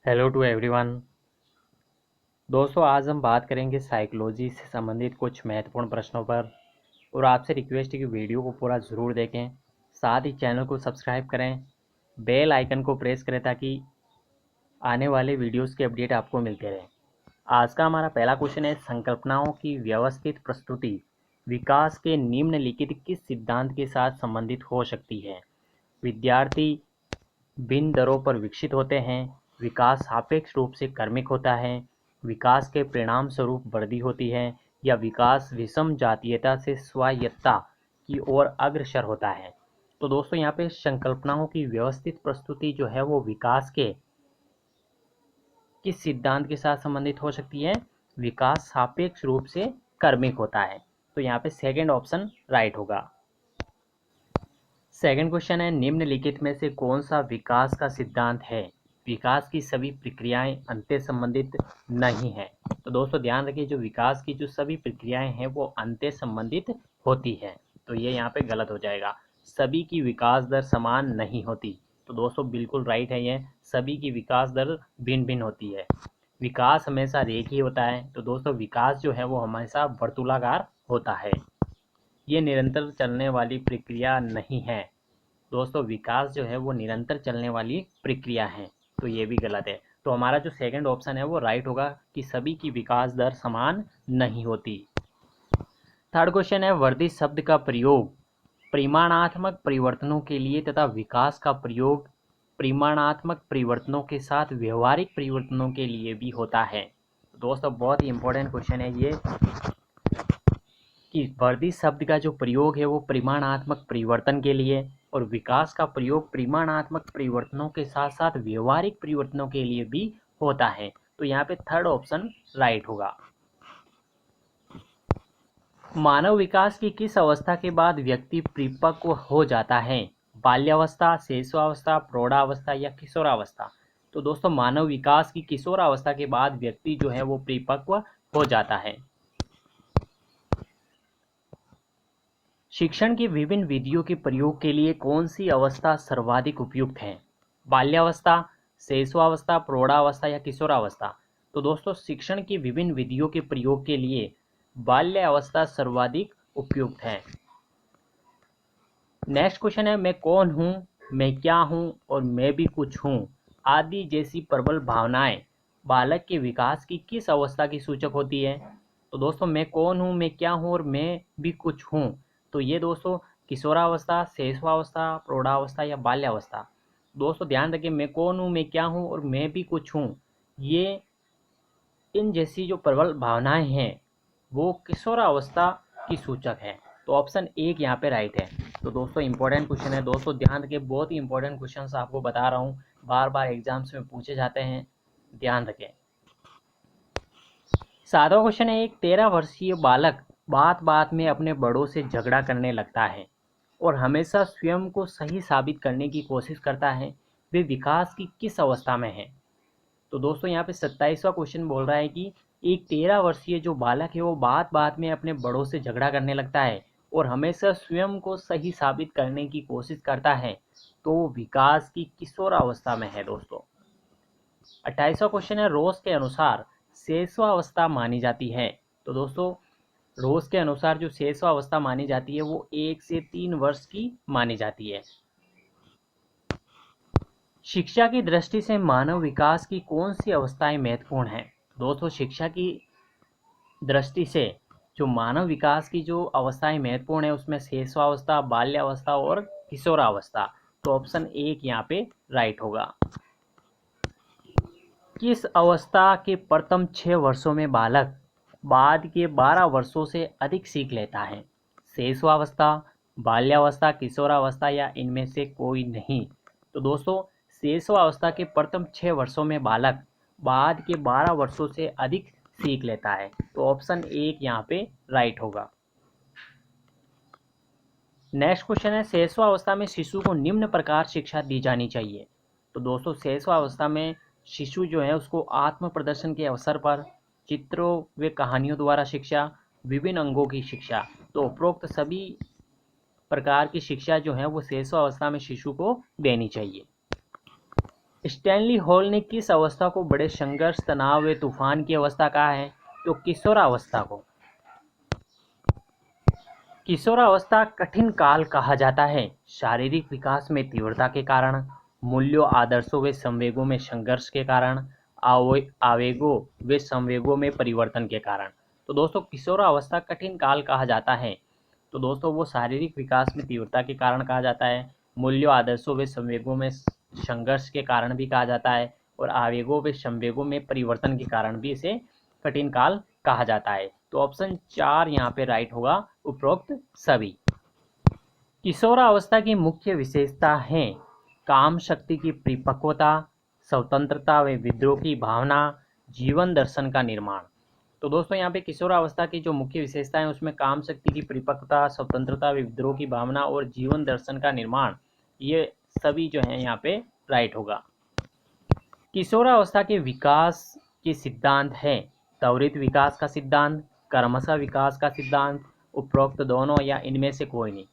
Hello to everyone. दोस्तों, आज हम बात करेंगे साइकोलॉजी से संबंधित कुछ महत्वपूर्ण प्रश्नों पर। और आपसे रिक्वेस्ट है कि वीडियो को पूरा ज़रूर देखें, साथ ही चैनल को सब्सक्राइब करें, बेल आइकन को प्रेस करें ताकि आने वाले वीडियोस के अपडेट आपको मिलते रहें। आज का हमारा पहला क्वेश्चन है, संकल्पनाओं की व्यवस्थित प्रस्तुति विकास के निम्नलिखित किस सिद्धांत के साथ संबंधित हो सकती है? विद्यार्थी भिन्न दरों पर विकसित होते हैं, विकास सापेक्ष रूप से क्रमिक होता है, विकास के परिणाम स्वरूप वृद्धि होती है, या विकास विषम जातीयता से स्वायत्तता की ओर अग्रसर होता है। तो दोस्तों, यहाँ पे संकल्पनाओं की व्यवस्थित प्रस्तुति जो है वो विकास के किस सिद्धांत के साथ संबंधित हो सकती है? विकास सापेक्ष रूप से क्रमिक होता है। तो यहाँ पे सेकंड ऑप्शन राइट होगा। सेकंड क्वेश्चन है, निम्नलिखित में से कौन सा विकास का सिद्धांत है? विकास की सभी प्रक्रियाएं अंत्य संबंधित नहीं है। तो दोस्तों ध्यान रखिए, जो विकास की जो सभी प्रक्रियाएं हैं वो अंत्य संबंधित होती है। तो ये यहाँ पे गलत हो जाएगा। सभी की विकास दर समान नहीं होती। तो दोस्तों बिल्कुल राइट है, ये सभी की विकास दर भिन्न भिन्न होती है। विकास हमेशा रेखीय होता है। तो दोस्तों विकास जो है वो हमेशा वर्तुलाकार होता है। ये निरंतर चलने वाली प्रक्रिया नहीं है। दोस्तों विकास जो है वो निरंतर चलने वाली प्रक्रिया है। तो ये भी गलत है। तो हमारा जो सेकंड ऑप्शन है वो राइट होगा कि सभी की विकास दर समान नहीं होती। थर्ड क्वेश्चन है, वर्धित शब्द का प्रयोग परिमाणात्मक परिवर्तनों के लिए तथा विकास का प्रयोग परिमाणात्मक परिवर्तनों के साथ व्यवहारिक परिवर्तनों के लिए भी होता है। दोस्तों बहुत ही इंपॉर्टेंट क्वेश्चन है ये कि वर्धित शब्द का जो प्रयोग है वो परिमाणात्मक परिवर्तन के लिए और विकास का प्रयोग परिमाणात्मक परिवर्तनों के साथ साथ व्यवहारिक परिवर्तनों के लिए भी होता है। तो यहाँ पे थर्ड ऑप्शन राइट होगा। मानव विकास की किस अवस्था के बाद व्यक्ति परिपक्व हो जाता है? बाल्यावस्था, शैशवावस्था, प्रौढ़ावस्था या किशोरावस्था? तो दोस्तों मानव विकास की किशोरावस्था के बाद व्यक्ति जो है वो परिपक्व हो जाता है। शिक्षण की विभिन्न विधियों के प्रयोग के लिए कौन सी अवस्था सर्वाधिक उपयुक्त है? बाल्यावस्था, शैशवावस्था, प्रौढ़ावस्था या किशोरावस्था? तो दोस्तों शिक्षण की विभिन्न विधियों के प्रयोग के लिए बाल्यावस्था सर्वाधिक उपयुक्त है। नेक्स्ट क्वेश्चन है, मैं कौन हूँ, मैं क्या हूँ और मैं भी कुछ हूँ आदि जैसी प्रबल भावनाएं बालक के विकास की किस अवस्था की सूचक होती है? तो दोस्तों मैं कौन हूँ, मैं क्या हूँ और मैं भी कुछ हूँ, तो ये दोस्तों किशोरावस्था, शैशवावस्था, प्रौढ़ावस्था या बाल्यावस्था? दोस्तों ध्यान रखिए, मैं कौन हूँ, मैं क्या हूँ और मैं भी कुछ हूँ, ये इन जैसी जो प्रबल भावनाएं हैं वो किशोरावस्था की सूचक है। तो ऑप्शन एक यहाँ पे राइट है। तो दोस्तों इंपॉर्टेंट क्वेश्चन है, दोस्तों ध्यान रखें, बहुत ही इंपॉर्टेंट क्वेश्चन आपको बता रहा हूँ, बार बार एग्जाम्स में पूछे जाते हैं, ध्यान रखें। सातवां क्वेश्चन है, एक 13 वर्षीय बालक बात बात में अपने बड़ों से झगड़ा करने लगता है और हमेशा स्वयं को सही साबित करने की कोशिश करता है, वे विकास की किस अवस्था में है? तो दोस्तों यहाँ पे 27वां क्वेश्चन बोल रहा है कि एक 13 वर्षीय जो बालक है वो बात बात में अपने बड़ों से झगड़ा करने लगता है और हमेशा स्वयं को सही साबित करने की कोशिश करता है, तो वो विकास की किशोरावस्था में है दोस्तों। 28वां क्वेश्चन है, रोज के अनुसार शेषवावस्था मानी जाती है। तो दोस्तों रोज के अनुसार जो शेषवावस्था मानी जाती है वो 1 से 3 वर्ष की मानी जाती है। शिक्षा की दृष्टि से मानव विकास की कौन सी अवस्थाएं महत्वपूर्ण हैं? दोस्तों शिक्षा की दृष्टि से जो मानव विकास की जो अवस्थाएं महत्वपूर्ण है उसमें शैशवावस्था, बाल्यावस्था और किशोरावस्था। तो ऑप्शन एक यहाँ पे राइट होगा। किस अवस्था के प्रथम 6 वर्षों में बालक बाद के 12 वर्षों से अधिक सीख लेता है? शैशवावस्था, बाल्यावस्था, किशोरावस्था या इनमें से कोई नहीं? तो दोस्तों शैशवावस्था के प्रथम 6 वर्षों में बालक बाद के 12 वर्षों से अधिक सीख लेता है। तो ऑप्शन एक यहाँ पे राइट होगा। नेक्स्ट क्वेश्चन है, शैशवावस्था में शिशु को निम्न प्रकार शिक्षा दी जानी चाहिए। तो दोस्तों शैशवावस्था में शिशु जो है उसको आत्म प्रदर्शन के अवसर पर चित्रों व कहानियों द्वारा शिक्षा, विभिन्न अंगों की शिक्षा, तो उपरोक्त सभी प्रकार की शिक्षा जो है वो शैशवावस्था में शिशु को देनी चाहिए। स्टैनली हॉल ने किस अवस्था को बड़े संघर्ष, तनाव व तूफान की अवस्था कहा है? तो किशोरावस्था को। किशोरावस्था कठिन काल कहा जाता है शारीरिक विकास में तीव्रता के कारण, मूल्यों, आदर्शों व संवेगों में संघर्ष के कारण, आवेगों व संवेगों में परिवर्तन के कारण। तो दोस्तों किशोरावस्था कठिन काल कहा जाता है, तो दोस्तों वो शारीरिक विकास में तीव्रता के कारण कहा जाता है, मूल्यों, आदर्शों व संवेगों में संघर्ष के कारण भी कहा जाता है, और आवेगों व संवेगों में परिवर्तन के कारण भी इसे कठिन काल कहा जाता है। तो ऑप्शन 4 यहाँ पे राइट होगा, उपरोक्त सभी। किशोरावस्था की मुख्य विशेषता है काम शक्ति की परिपक्वता, स्वतंत्रता व विद्रोह की भावना, जीवन दर्शन का निर्माण। तो दोस्तों यहाँ पे किशोरावस्था की जो मुख्य विशेषता है उसमें काम शक्ति की परिपक्वता, स्वतंत्रता व विद्रोह की भावना और जीवन दर्शन का निर्माण, ये सभी जो है यहाँ पे राइट होगा। किशोरावस्था के विकास के सिद्धांत है त्वरित विकास का सिद्धांत, क्रमशः विकास का सिद्धांत, उपरोक्त दोनों या इनमें से कोई नहीं।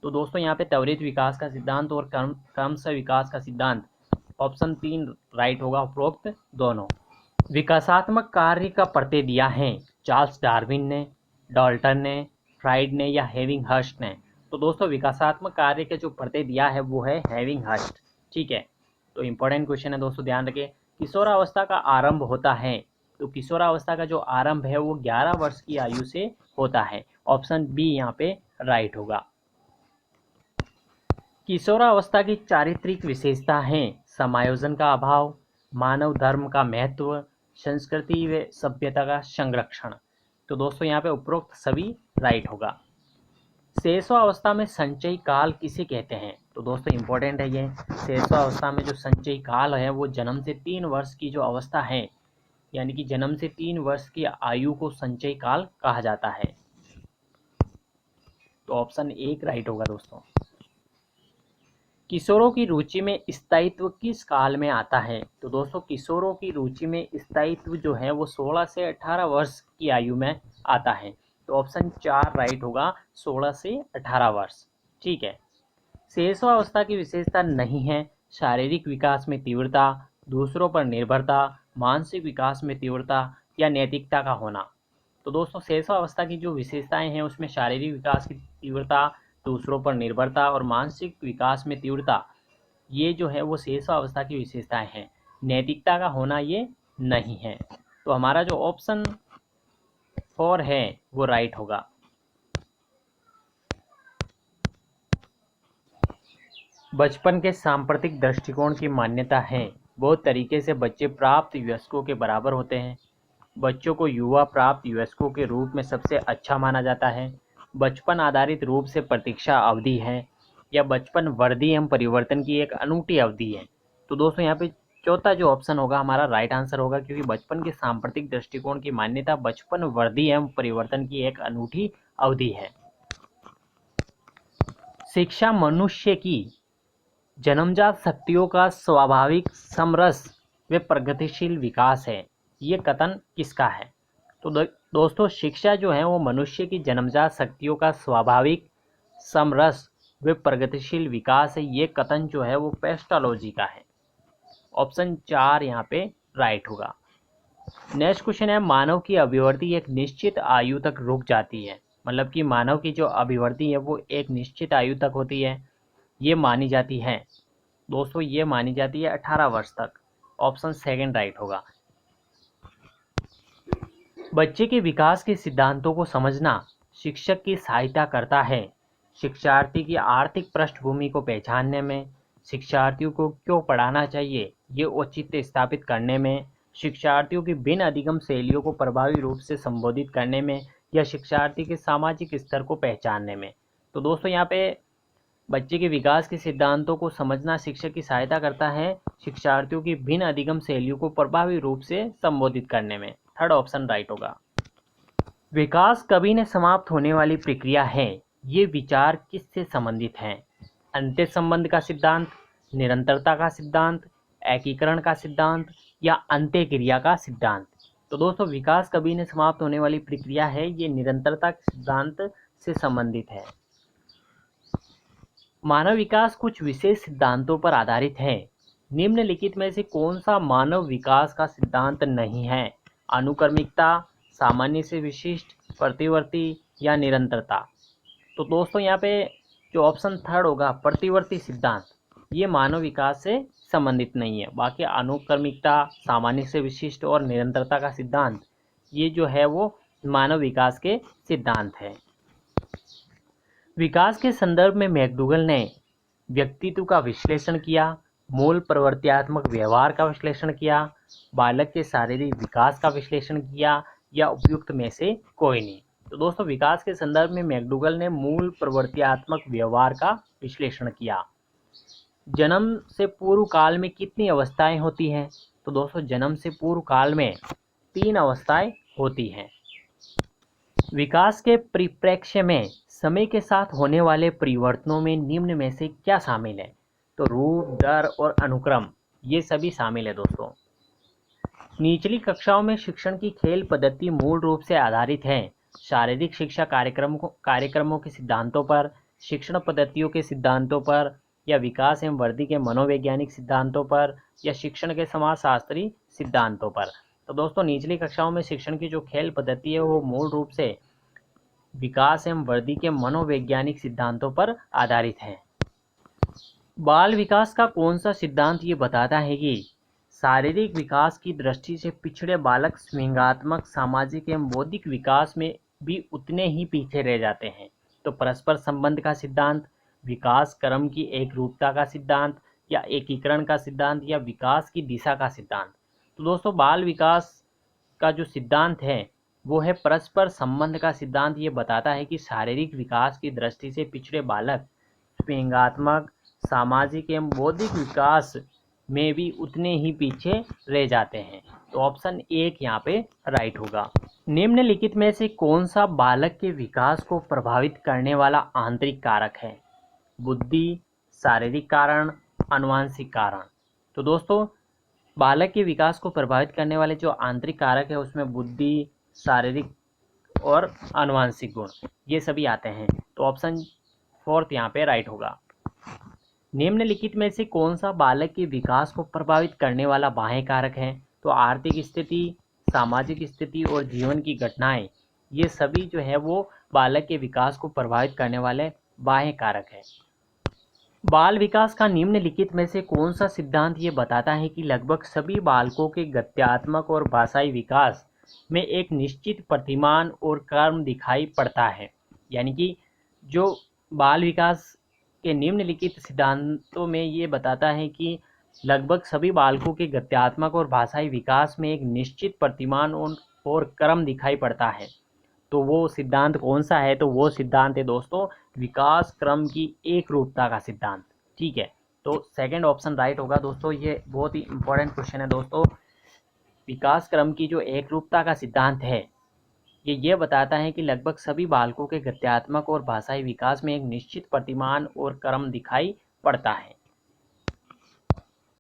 तो दोस्तों यहाँ पे त्वरित विकास का सिद्धांत और क्रमशः विकास का सिद्धांत, ऑप्शन 3 राइट होगा, उपरोक्त दोनों। विकासात्मक कार्य का प्रत्यय दिया है चार्ल्स डार्विन ने, डाल्टन ने, फ्राइड ने या हेविंगहर्स्ट ने। तो दोस्तों विकासात्मक कार्य का जो प्रत्यय दिया है वो है हेविंगहर्स्ट। ठीक है, तो इंपॉर्टेंट क्वेश्चन है दोस्तों, ध्यान रखें। किशोरावस्था का आरंभ होता है, तो किशोरावस्था का जो आरंभ है वो 11 वर्ष की आयु से होता है, ऑप्शन बी यहाँ पे राइट होगा। किशोरावस्था की चारित्रिक विशेषता है समायोजन का अभाव, मानव धर्म का महत्व, संस्कृति व सभ्यता का संरक्षण। तो दोस्तों यहाँ पे उपरोक्त सभी राइट होगा। शेषावस्था में संचयी काल किसे कहते हैं? तो दोस्तों इंपॉर्टेंट है ये, शेषावस्था में जो संचयी काल है वो जन्म से 3 वर्ष की जो अवस्था है, यानी कि जन्म से 3 वर्ष की आयु को संचयी काल कहा जाता है। तो ऑप्शन 1 राइट होगा दोस्तों। किशोरों की रुचि में स्थायित्व किस काल में आता है? तो दोस्तों किशोरों की रुचि में स्थायित्व जो है वो 16 से 18 वर्ष की आयु में आता है, तो ऑप्शन 4 राइट होगा, 16 से 18 वर्ष। ठीक है, शेषावस्था की विशेषता नहीं है शारीरिक विकास में तीव्रता, दूसरों पर निर्भरता, मानसिक विकास में तीव्रता या नैतिकता का होना। तो दोस्तों शेषावस्था की जो विशेषताएं हैं उसमें शारीरिक विकास की तीव्रता, दूसरों पर निर्भरता और मानसिक विकास में तीव्रता, ये जो है वो शेषावस्था की विशेषताएं हैं। नैतिकता का होना ये नहीं है, तो हमारा जो ऑप्शन 4 है वो राइट होगा। बचपन के सांप्रतिक दृष्टिकोण की मान्यता है बहुत तरीके से बच्चे प्राप्त वयस्कों के बराबर होते हैं। बच्चों को युवा प्राप्त वयस्कों के रूप में सबसे अच्छा माना जाता है। बचपन आधारित रूप से प्रतीक्षा अवधि है, या बचपन वृद्धि एवं परिवर्तन की एक अनूठी अवधि है। तो दोस्तों यहाँ पे चौथा जो ऑप्शन होगा हमारा राइट आंसर होगा, क्योंकि बचपन के सांप्रतिक दृष्टिकोण की मान्यता बचपन वृद्धि एवं परिवर्तन की एक अनूठी अवधि है। शिक्षा मनुष्य की जन्मजात शक्तियों का स्वाभाविक समरस व प्रगतिशील विकास है, ये कथन किसका है? तो दोस्तों शिक्षा जो है वो मनुष्य की जन्मजात शक्तियों का स्वाभाविक समरस व प्रगतिशील विकास है, ये कथन जो है वो पेस्टालॉजी का है, ऑप्शन 4 यहाँ पे राइट होगा। नेक्स्ट क्वेश्चन है, मानव की अभिवृद्धि एक निश्चित आयु तक रुक जाती है, मतलब कि मानव की जो अभिवृद्धि है वो एक निश्चित आयु तक होती है, ये मानी जाती है दोस्तों, ये मानी जाती है 18 वर्ष तक, ऑप्शन 2 राइट होगा। बच्चे के विकास के सिद्धांतों को समझना शिक्षक की सहायता करता है शिक्षार्थी की आर्थिक पृष्ठभूमि को पहचानने में, शिक्षार्थियों को क्यों पढ़ाना चाहिए ये औचित्य स्थापित करने में, शिक्षार्थियों की भिन्न अधिगम शैलियों को प्रभावी रूप से संबोधित करने में, या शिक्षार्थी के सामाजिक स्तर को पहचानने में। तो दोस्तों यहाँ पे बच्चे के विकास के सिद्धांतों को समझना शिक्षक की सहायता करता है शिक्षार्थियों की भिन्न अधिगम शैलियों को प्रभावी रूप से संबोधित करने में, थर्ड ऑप्शन राइट होगा। विकास कभी न समाप्त होने वाली प्रक्रिया है, ये विचार किससे संबंधित है? अंत्य संबंध का सिद्धांत, निरंतरता का सिद्धांत, एकीकरण का सिद्धांत या अंत्य क्रिया का सिद्धांत। तो दोस्तों विकास कभी न समाप्त होने वाली प्रक्रिया है, ये निरंतरता के सिद्धांत से संबंधित है। मानव विकास कुछ विशेष सिद्धांतों पर आधारित है, निम्नलिखित में से कौन सा मानव विकास का सिद्धांत नहीं है? अनुक्रमिकता, सामान्य से विशिष्ट, प्रतिवर्ती या निरंतरता। तो दोस्तों यहाँ पे जो ऑप्शन थर्ड होगा प्रतिवर्ती सिद्धांत, ये मानव विकास से संबंधित नहीं है। बाकी अनुक्रमिकता, सामान्य से विशिष्ट और निरंतरता का सिद्धांत, ये जो है वो मानव विकास के सिद्धांत है। विकास के संदर्भ में मैकडूगल ने व्यक्तित्व का विश्लेषण किया, मूल प्रवृत्त्यात्मक व्यवहार का विश्लेषण किया, बालक के शारीरिक विकास का विश्लेषण किया, या उपयुक्त में से कोई नहीं। तो दोस्तों विकास के संदर्भ में मैकडूगल ने मूल प्रवृत्त्यात्मक व्यवहार का विश्लेषण किया। जन्म से पूर्व काल में कितनी अवस्थाएं होती हैं? तो दोस्तों जन्म से पूर्व काल में 3 अवस्थाएं होती हैं। विकास के परिप्रेक्ष्य में समय के साथ होने वाले परिवर्तनों में निम्न में से क्या शामिल है? तो रूप, दर और अनुक्रम, ये सभी शामिल है दोस्तों। निचली कक्षाओं में शिक्षण की खेल पद्धति मूल रूप से आधारित है शारीरिक शिक्षा कार्यक्रमों के सिद्धांतों पर, शिक्षण पद्धतियों के सिद्धांतों पर, या विकास एवं वृद्धि के मनोवैज्ञानिक सिद्धांतों पर, या शिक्षण के समाजशास्त्री सिद्धांतों पर। तो दोस्तों निचली कक्षाओं में शिक्षण की जो खेल पद्धति है वो मूल रूप से विकास एवं वृद्धि के मनोवैज्ञानिक सिद्धांतों पर आधारित है। बाल विकास का कौन सा सिद्धांत ये बताता है कि शारीरिक विकास की दृष्टि से पिछड़े बालक स्वयंगात्मक, सामाजिक एवं बौद्धिक विकास में भी उतने ही पीछे रह जाते हैं? तो परस्पर संबंध का सिद्धांत, विकास क्रम की एकरूपता का सिद्धांत, या एकीकरण का सिद्धांत, या विकास की दिशा का सिद्धांत। तो दोस्तों बाल विकास का जो सिद्धांत है वो है परस्पर संबंध का सिद्धांत। ये बताता है कि शारीरिक विकास की दृष्टि से पिछड़े बालक व्यंग्यात्मक, सामाजिक एवं बौद्धिक विकास में भी उतने ही पीछे रह जाते हैं। तो ऑप्शन 1 यहाँ पे राइट होगा। निम्नलिखित में से कौन सा बालक के विकास को प्रभावित करने वाला आंतरिक कारक है? बुद्धि, शारीरिक कारण, आनुवंशिक कारण। तो दोस्तों बालक के विकास को प्रभावित करने वाले जो आंतरिक कारक है उसमें बुद्धि, शारीरिक और आनुवंशिक गुण, ये सभी आते हैं। तो ऑप्शन 4 यहाँ पे राइट होगा। निम्नलिखित में से कौन सा बालक के विकास को प्रभावित करने वाला बाह्य कारक है? तो आर्थिक स्थिति, सामाजिक स्थिति और जीवन की घटनाएं, ये सभी जो है वो बालक के विकास को प्रभावित करने वाले बाह्य कारक है। बाल विकास का निम्नलिखित में से कौन सा सिद्धांत ये बताता है कि लगभग सभी बालकों के गत्यात्मक और भाषाई विकास में एक निश्चित प्रतिमान और क्रम दिखाई पड़ता है? यानी कि जो बाल विकास के निम्नलिखित सिद्धांतों में ये बताता है कि लगभग सभी बालकों के गत्यात्मक और भाषाई विकास में एक निश्चित प्रतिमान और क्रम दिखाई पड़ता है। तो वो सिद्धांत कौन सा है? तो वो सिद्धांत है दोस्तों विकास क्रम की एक रूपता का सिद्धांत। ठीक है, तो सेकंड ऑप्शन राइट होगा दोस्तों। ये बहुत ही इंपॉर्टेंट क्वेश्चन है दोस्तों। विकास क्रम की जो एक रूपता का सिद्धांत है ये बताता है कि लगभग सभी बालकों के गत्यात्मक और भाषाई विकास में एक निश्चित प्रतिमान और क्रम दिखाई पड़ता है।